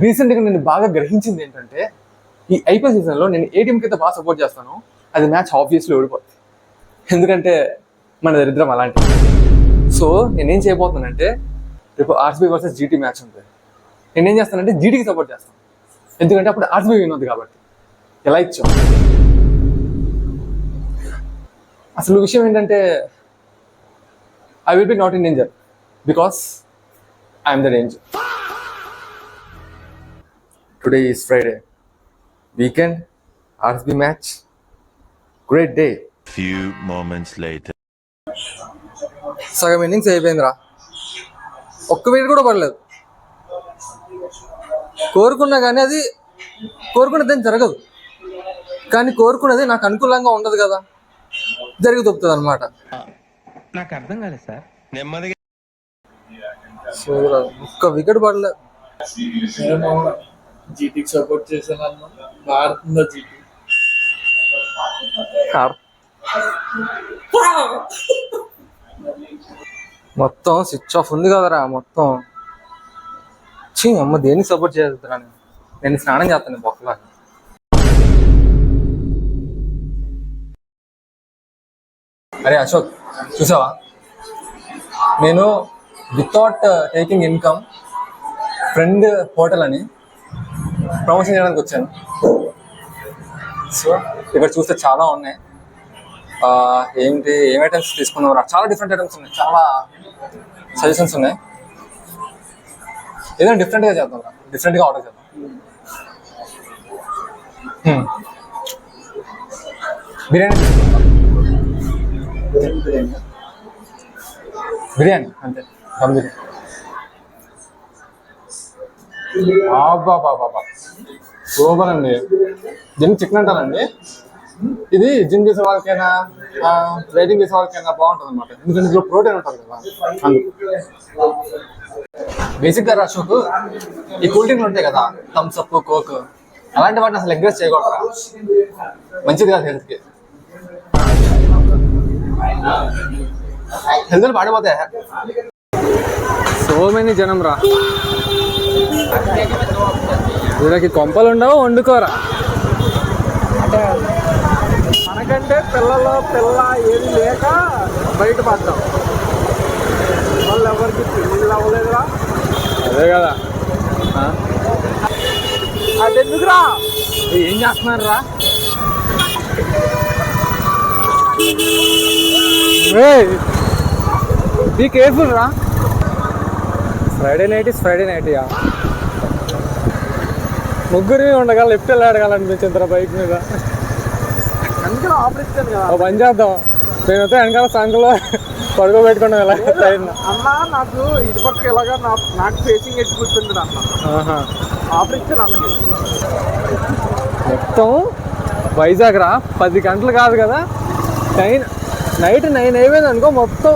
రీసెంట్గా నేను బాగా గ్రహించింది ఏంటంటే, ఈ ఐపీఎల్ సీజన్లో నేను ఏ టీంకి అయితే బాగా సపోర్ట్ చేస్తానో అది మ్యాచ్ ఆబ్వియస్లీ ఓడిపోతుంది. ఎందుకంటే మన దరిద్రం అలాంటిది. సో నేనేం చేయబోతున్నానంటే, రేపు ఆర్సీబీ వర్సెస్ జీటీ మ్యాచ్ ఉంటుంది. నేనేం చేస్తానంటే జీటీకి సపోర్ట్ చేస్తాను, ఎందుకంటే అప్పుడు ఆర్సీబీ వినొద్దు కాబట్టి. ఎలా ఇచ్చాం అసలు విషయం ఏంటంటే, I will be not in danger because I'm the danger. Today is Friday, weekend, RCB match, great day. Few moments later. సగం ఇన్నింగ్స్ అయిపోయిందిరా, ఒక్క వికెట్ కూడా పడలేదు. కోరుకున్నా కానీ అది కోరుకున్నది ఏం జరగదు, కానీ కోరుకున్నది నాకు అనుకూలంగా ఉండదు కదా, జరిగి తప్పుతుంది అనమాట. నాకు అర్థం కాలేదు సార్. నెమ్మదిగా సో ఒక్క వికెట్ పడలేదు. జీటీకి సపోర్ట్ చేశాను, భారతంలో జీటీ మొత్తం స్విచ్ ఆఫ్ ఉంది కదరా మొత్తం. అమ్మ దేనికి సపోర్ట్ చేద్దురా, నేను స్నానం చేస్తాను బొక్కలా. అరే అశోక్, చూసావా, నేను without taking income friend hotel అని ప్రమోషన్ చేయడానికి వచ్చాను. సో ఇక్కడ చూస్తే చాలా ఉన్నాయి. ఏం ఐటమ్స్ తీసుకుందాం రా, చాలా డిఫరెంట్ ఐటమ్స్ ఉన్నాయి, చాలా సజెషన్స్ ఉన్నాయి. ఏదైనా డిఫరెంట్గా చేద్దాం రా, డిఫరెంట్గా ఆర్డర్ చేద్దాం. బిర్యానీ తీసుకుందాం, బిర్యానీ అంతే, దమ్ బిర్యానీ. బాబా సూపర్ అండి. దీన్ని చికెన్ అంటారండి. ఇది జిమ్ చేసే వాళ్ళకైనా రైడింగ్ చేసే వాళ్ళకైనా బాగుంటుంది అనమాట, ఎందుకంటే ఇందులో ప్రోటీన్ ఉంటుంది కదా. అందుకు బేసిక్గా అశోక్, ఈ కూల్ డ్రింక్లు ఉంటాయి కదా, థమ్స్ అప్, కోక్, అలాంటి వాటిని అసలు ఎంకరేజ్ చేయకూడదు, మంచిది కాదు హెల్త్కి. హెల్త్ పాడిపోతాయి. సో మెనీ జనం రా, వీళ్ళకి కొంపలు ఉండవు, వండుకోరా. అంటే మనకంటే పిల్ల ఏది లేక బయట పడ్డాం, వాళ్ళు ఎవరికి పెళ్ళిళ్ళు అవ్వలేదురా. అదే కదా, అది ఎందుకురా, ఏం చేస్తున్నారు రా? బీ కేర్ఫుల్ రా, Friday night is Friday night. Yeah ముగ్గురి ఉండగా లెఫ్ట్ వెళ్ళాడగాలనిపించింది బైక్ మీద. అందుకని ఆపరేషన్ కదా, పని చేద్దాం. నేనైతే వెనకాల సంఖలో పడుకోబెట్టుకున్నాం ఇలా ట్రైన్. అన్నా నాకు ఇటు పక్క ఇలాగా నాకు ఫేసింగ్ ఎట్టి కూర్చుంటుంది అన్న. ఆపరేషన్ అన్నది మొత్తం వైజాగ్ రా, 10 గంటలు కాదు కదా, నైట్ 9 అయిపోయింది అనుకో, మొత్తం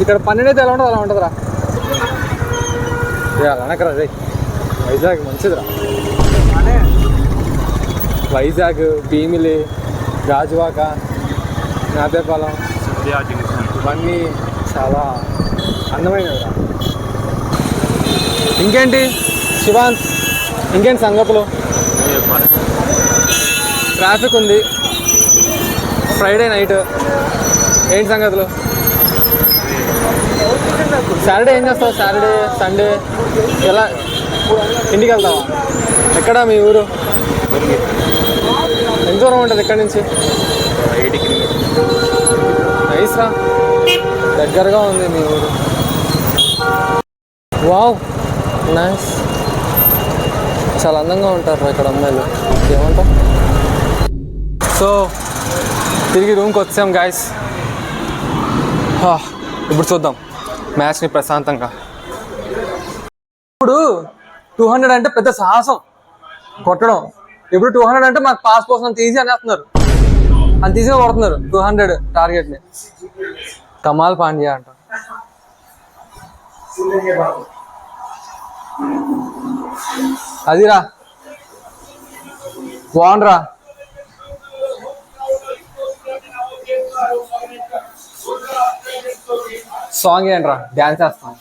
ఇక్కడ 12 అయితే ఎలా ఉంటుంది అలా ఉంటుందిరా. అనకరా రే, వైజాగ్ మంచిదిరా. వైజాగ్, భీమిలి, గాజువాక, నాపేపాలెం ఇవన్నీ చాలా అందమైనవిరా. ఇంకేంటి శివాంత్, ఇంకేంటి సంగతులు? ట్రాఫిక్ ఉంది, ఫ్రైడే నైట్, ఏంటి సంగతులు? సాటర్డే ఏం చేస్తావు? సాటర్డే సండే ఎలా ఇంటికి వెళ్తావా? ఎక్కడ మీ ఊరు? ఎంత దూరం ఉంటుంది ఇక్కడి నుంచి? 80 కిలోమీటర్స్. నైస్ రా, దగ్గరగా ఉంది మీ ఊరు. వావ్ నైస్, చాలా అందంగా ఉంటారు ఇక్కడ అమ్మాయిలు, ఏమంటావు? సో తిరిగి రూమ్కి వచ్చాం గాయస్. ఇప్పుడు చూద్దాం మ్యాచ్ని ప్రశాంతంగా. ఇప్పుడు 200 అంటే పెద్ద సాహసం కొట్టడం. ఇప్పుడు 200 అంటే మాకు పాస్ కోసం తీసి అనేస్తున్నారు, అంత ఈజీగా కొడుతున్నారు 200 టార్గెట్ని. కమాల్ పాండ్యా అంట. అదిరా బాగుండ్రా. సాంగ్ ఏంట్రా, డ్యాన్స్ చేస్తాం.